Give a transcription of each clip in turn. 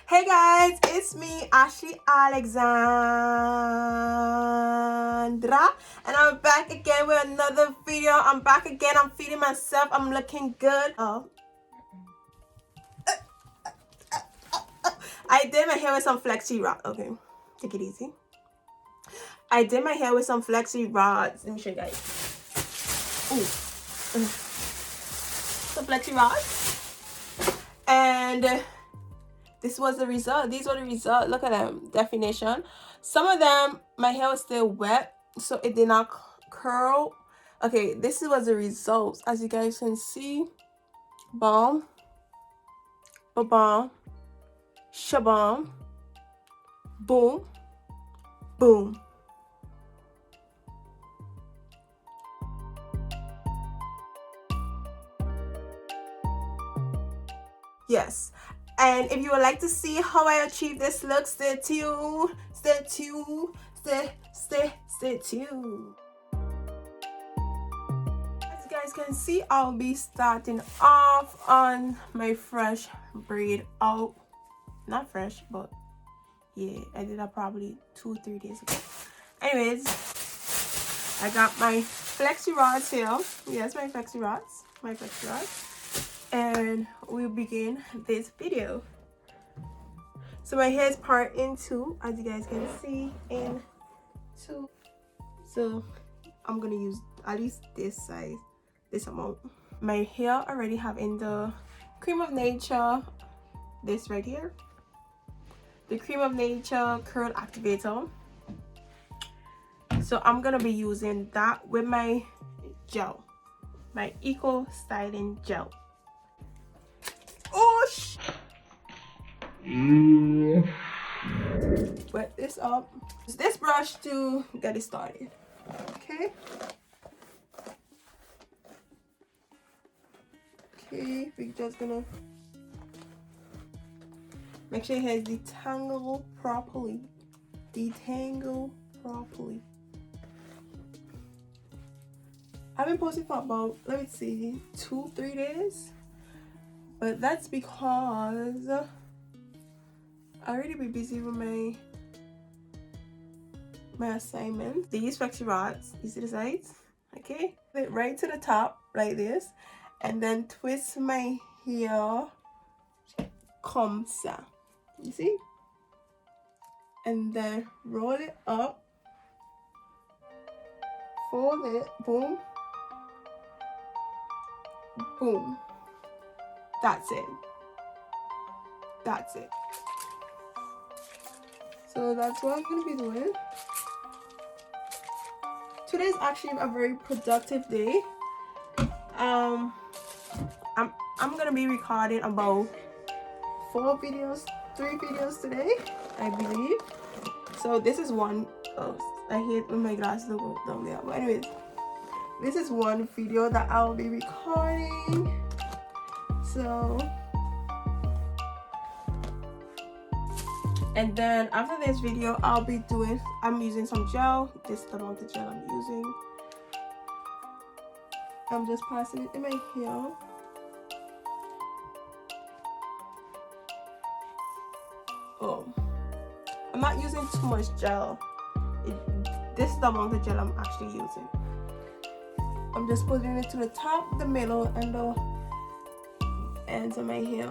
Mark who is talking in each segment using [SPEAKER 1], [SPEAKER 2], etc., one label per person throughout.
[SPEAKER 1] Hey guys, it's me, Ashley Alexandra, and I'm back again with another video. I'm back again. I'm feeding myself. I'm looking good. I did my hair with some Flexi rods. Okay, take it easy. I did my hair with some Flexi rods. Let me show you guys. Ooh. Some Flexi rods. And this was the result. These were the result. Look at them. Definition. Some of them, my hair was still wet, so it did not curl. Okay, this was the results. As you guys can see. Bomb. Ba-bomb. Shabam. Boom. Boom. Yes. And if you would like to see how I achieve this look, stay tuned. Stay tuned. Stay tuned. As you guys can see, I'll be starting off on my fresh braid out. Not fresh, but yeah, I did that probably 2-3 days ago. Anyways, I got my Flexi rods here. Yes, my Flexi rods. And we'll begin this video. So my hair is part in two, as you guys can see, in two. So I'm gonna use at least this size, this amount. My hair already have in the Cream of Nature, this right here, the Cream of Nature curl activator. So I'm gonna be using that with my gel, my Eco Styling Gel. Oh sh! Wet this up. Use this brush to get it started. Okay. Okay, we're just gonna make sure your hair is detangled properly. Detangle properly. I've been posting for about, let me see, 2-3 days. But that's because I already be busy with my assignments. They use Flexi rods. You see the sides? Okay. Put it right to the top like this. And then twist my hair comme ça. You see? And then roll it up. Fold it. Boom. Boom. That's it. That's it. So that's what I'm gonna be doing. Today's actually a very productive day. I'm gonna be recording about 3 videos today, I believe. So this is one. Oh, I hate when my glasses go down there. But anyways, this is one video that I'll be recording. So, and then after this video, I'm using some gel. This is the amount of gel I'm using. I'm just passing it in my hair. Oh, I'm not using too much gel. This is the amount of gel I'm actually using. I'm just putting it to the top, the middle, and the ends of my hair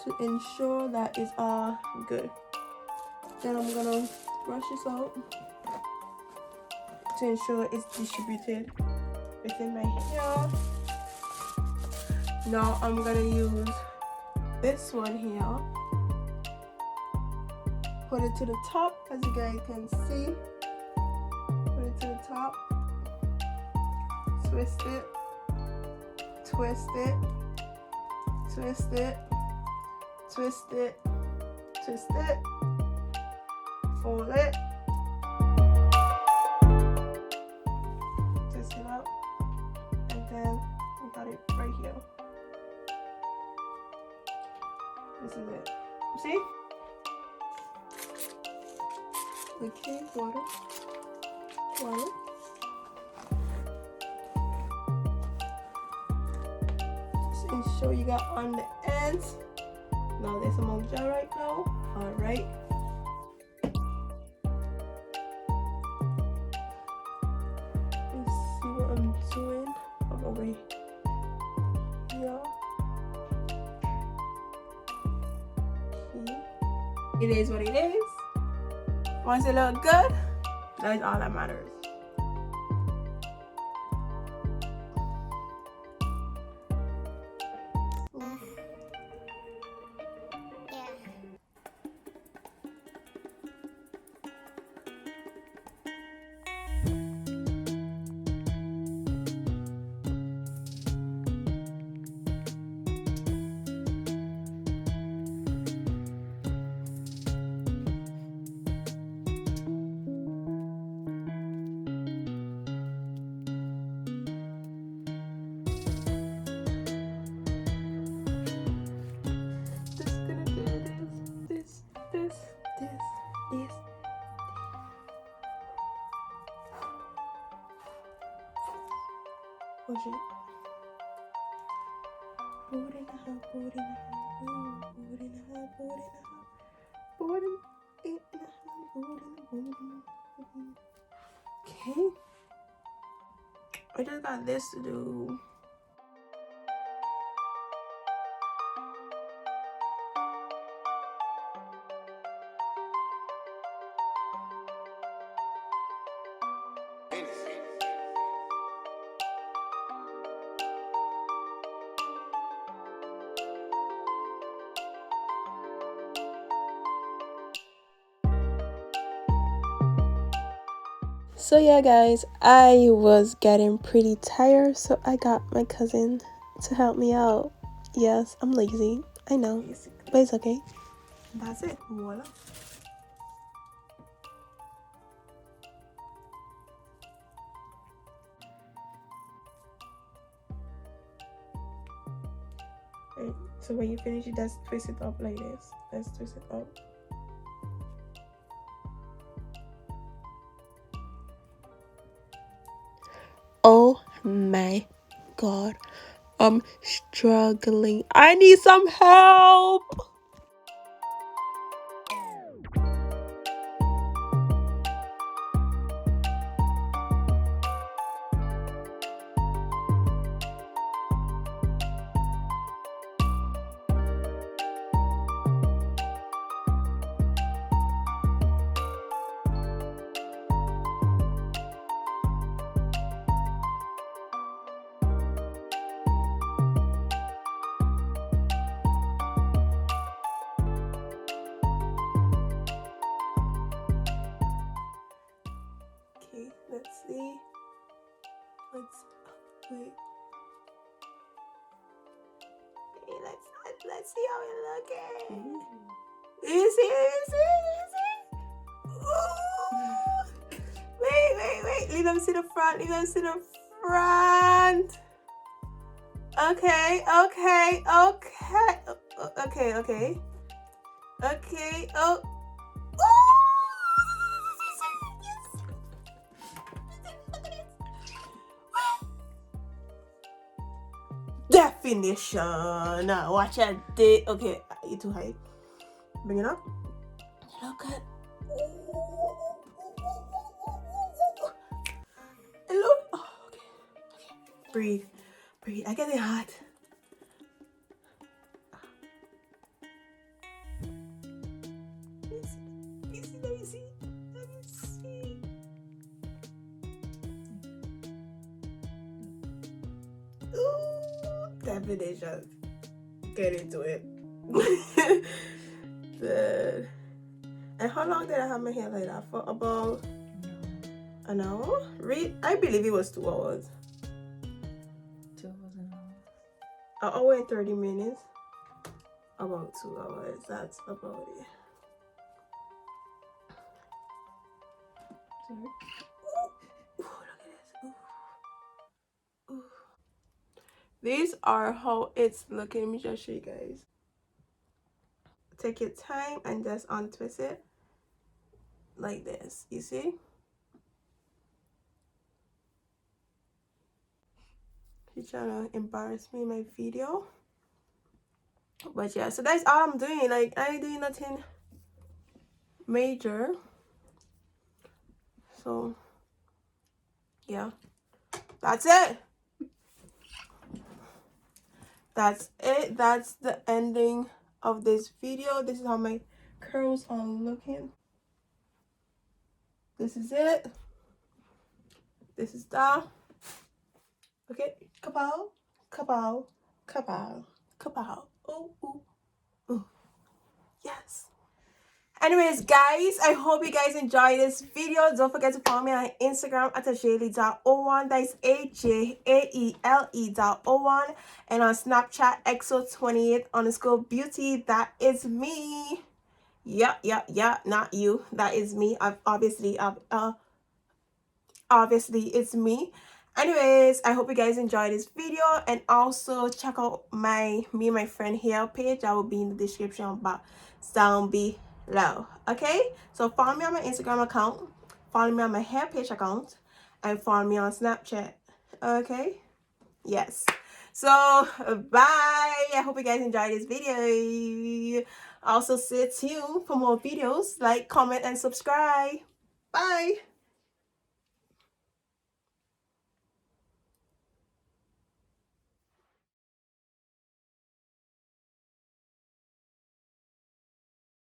[SPEAKER 1] to ensure that it's all good. Then I'm gonna brush this out to ensure it's distributed within my hair. Now I'm gonna use this one here. Put it to the top, as you guys can see. Put it to the top. Twist it. Twist it. Twist it. Twist it. Twist it. Fold it. Twist it up. And then we got it right here. This is it. You see? Okay, water. Water. Just ensure you got on the ends. Now there's a milk jar right now. Alright. Let's see what I'm doing. I'm away. Yeah. Okay. It is what it is. Once it look good, that's all that matters. Just gonna do this. Push it. Board in the house, board in the house, board in the house, board in the house, board in the house, board in the house. Okay. I just got this to do. So yeah guys, I was getting pretty tired, so I got my cousin to help me out. Yes, I'm lazy, I know, but it's okay. That's it. Voila. Right, so when you finish it, just twist it up like this. Let's twist it up. Oh my god, I'm struggling. I need some help. Okay, let's see. Wait. Hey, let's see how it looking. You see? Ooh. Wait. Leave them to the front. Okay. Oh. Definition. Watch out. Okay, you too high. Bring it up. Look at. Look. Oh, okay. Breathe. I get it hot. Let me see. Ooh, definition. Get into it. Good. And how long did I have my hair like that for? About an hour? I believe it was 2 hours.
[SPEAKER 2] 2 hours an hour.
[SPEAKER 1] An hour and 30 minutes. About 2 hours. That's about it. Sorry. Ooh, look at this. Ooh. These are how it's looking. Let me just show you guys. Take your time and just untwist it like this. You see? He's trying to embarrass me in my video. But yeah, so that's all I'm doing. Like, I ain't doing nothing major. So yeah, that's it. That's it. That's the ending of this video. This is how my curls are looking. This is it. This is that. Okay, kapow, kapow, kapow, kapow. Oh, ooh, ooh. Yes. Anyways, guys, I hope you guys enjoyed this video. Don't forget to follow me on Instagram at ajaeli.01. That is AJAELE.01. And on Snapchat, exo28_beauty. That is me. Yeah, not you. That is me. Obviously it's me. Anyways, I hope you guys enjoyed this video, and also check out me and my friend hair page. I will be in the description box down below. Okay, so follow me on my Instagram account, follow me on my hair page account, and follow me on Snapchat. Okay, yes. So bye. I hope you guys enjoyed this video. Also stay tuned for more videos. Like, comment, and subscribe. Bye.